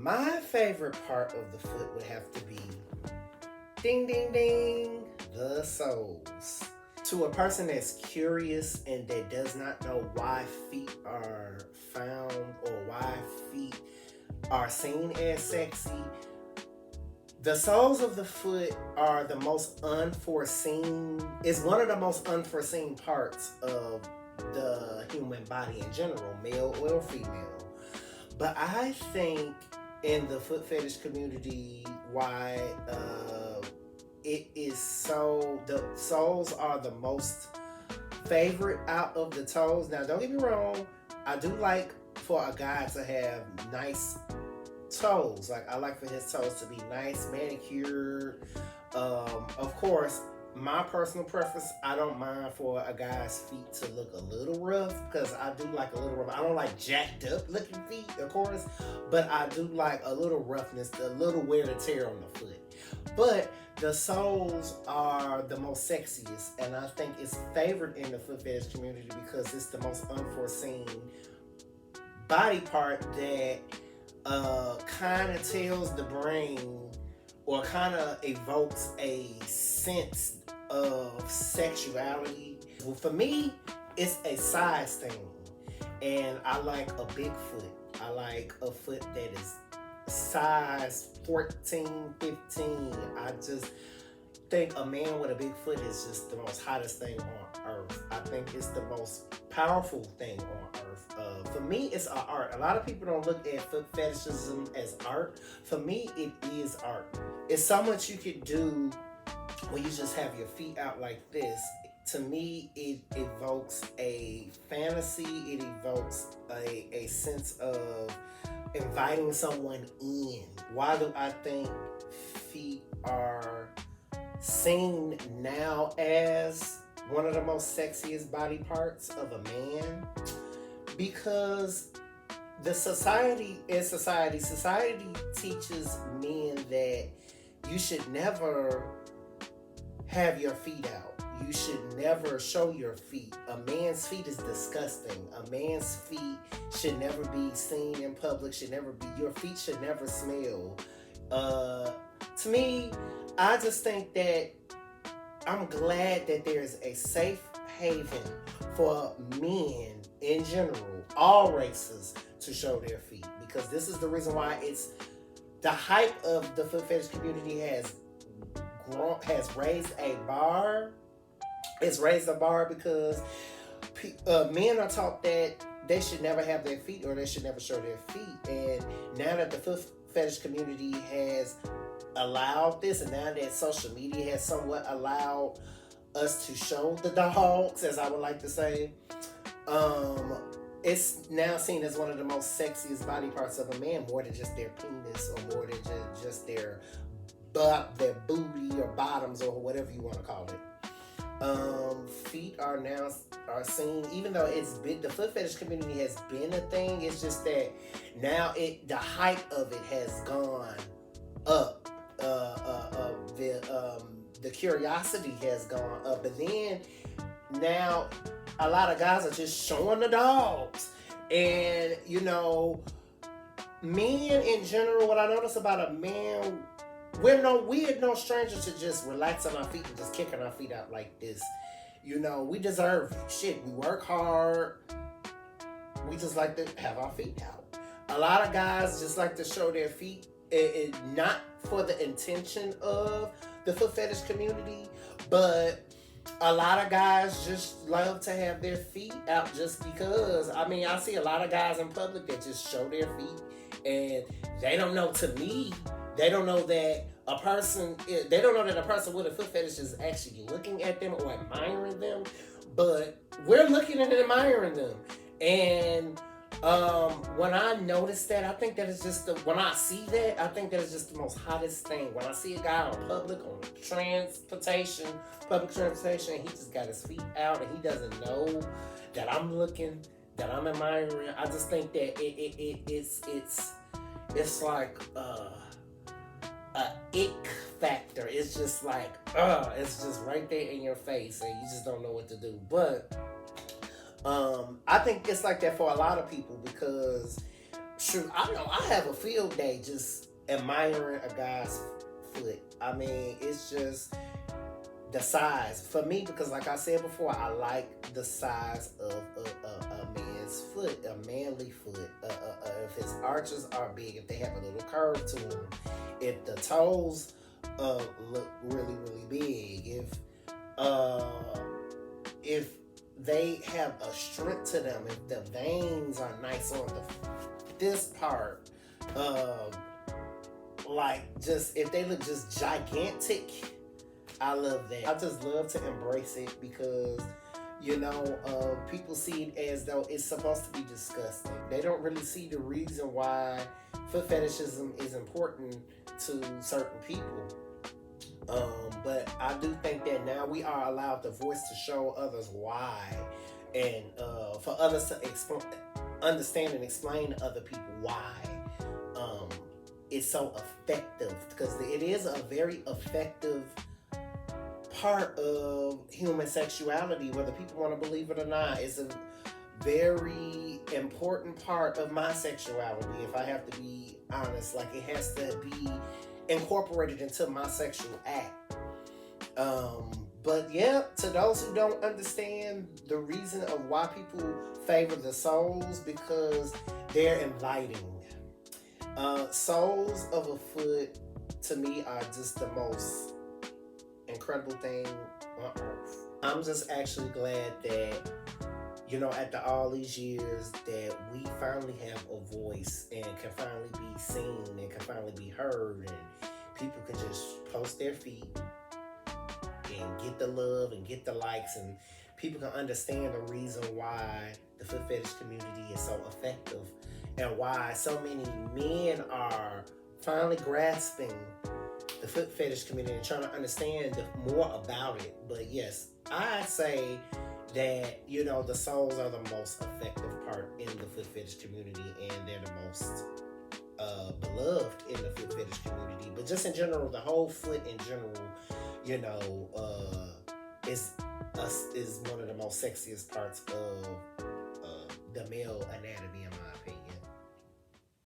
My favorite part of the foot would have to be ding ding ding the soles. To a person that's curious and that does not know why feet are found or why feet are seen as sexy, the soles of the foot are the most unforeseen, is one of the most unforeseen parts of the human body in general, male or female. But I think in the foot fetish community, why it is so, the soles are the most favorite out of the toes. Now, don't get me wrong, I do like for a guy to have nice toes. Like I like for his toes to be nice, manicured. Of course, my personal preference, I don't mind for a guy's feet to look a little rough because I do like a little rough. I don't like jacked up looking feet, of course, but I do like a little roughness, a little wear and tear on the foot. But the soles are the most sexiest, and I think it's favored in the foot fetish community because it's the most unforeseen body part that kind of tells the brain or kind of evokes a sense of sexuality. Well, for me, it's a size thing, and I like a big foot. I like a foot that is size 14, 15. I just think a man with a big foot is just the most hottest thing on earth. I think it's the most powerful thing on earth. For me, it's an art. A lot of people don't look at foot fetishism as art. For me, it is art. It's so much you could do when you just have your feet out like this. To me, it evokes a fantasy. It evokes a sense of inviting someone in. Why do I think feet are seen now as one of the most sexiest body parts of a man? Because society teaches men that you should never have your feet out. You should never show your feet. A man's feet is disgusting. A man's feet should never be seen in public. Your feet should never smell. To me, I just think that I'm glad that there's a safe haven for men in general, all races, to show their feet. Because this is the reason why it's the hype of the foot fetish community has raised a bar. It's raised a bar because men are taught that they should never have their feet or they should never show their feet. And now that the foot fetish community has allowed this, and now that social media has somewhat allowed us to show the dogs, as I would like to say, it's now seen as one of the most sexiest body parts of a man, more than just their penis or more than just their butt, their booty or bottoms or whatever you want to call it. Feet are seen, even though the foot fetish community has been a thing. It's just that now the height of it has gone up. The curiosity has gone up, but then now a lot of guys are just showing the dogs, and men in general. What I notice about a man, we're no strangers to just relaxing our feet and just kicking our feet out like this. We deserve shit. We work hard. We just like to have our feet out. A lot of guys just like to show their feet, not for the intention of the foot fetish community, but a lot of guys just love to have their feet out just because. I mean, I see a lot of guys in public that just show their feet, and they don't know, to me, they don't know that a person with a foot fetish is actually looking at them or admiring them, but we're looking and admiring them. And when I notice that, I think that it's just when I see that, I think that it's just the most hottest thing. When I see a guy on public transportation, and he just got his feet out and he doesn't know that I'm looking, that I'm admiring, I just think that it's like a ick factor. It's just like, it's just right there in your face and you just don't know what to do. But I think it's like that for a lot of people because Shoot, I know I have a field day just admiring a guy's foot. I mean, it's just the size for me because, like I said before, I like the size of a man's foot, a manly foot. If his arches are big, if they have a little curve to them, if the toes look really really big, uh, if they have a strength to them, if the veins are nice on this part, um, like just if they look just gigantic, I love that. I just love to embrace it because, people see it as though it's supposed to be disgusting. They don't really see the reason why foot fetishism is important to certain people. But I do think that now we are allowed the voice to show others why, and for others to understand and explain to other people why it's so effective, because it is a very effective part of human sexuality, whether people want to believe it or not. It's a very important part of my sexuality, if I have to be honest. Like, it has to be incorporated into my sexual act. But yeah, to those who don't understand the reason of why people favor the soles, because they're inviting. Soles of a foot, to me, are just the most incredible thing on earth. I'm just actually glad that, after all these years, that we finally have a voice and can finally be seen and can finally be heard, and people can just post their feet and get the love and get the likes, and people can understand the reason why the foot fetish community is so effective and why so many men are finally grasping the foot fetish community and trying to understand more about it. But yes, I say that, the soles are the most effective part in the foot fetish community, and they're the most beloved in the foot fetish community. But just in general, the whole foot in general, is one of the most sexiest parts of the male anatomy, in my opinion.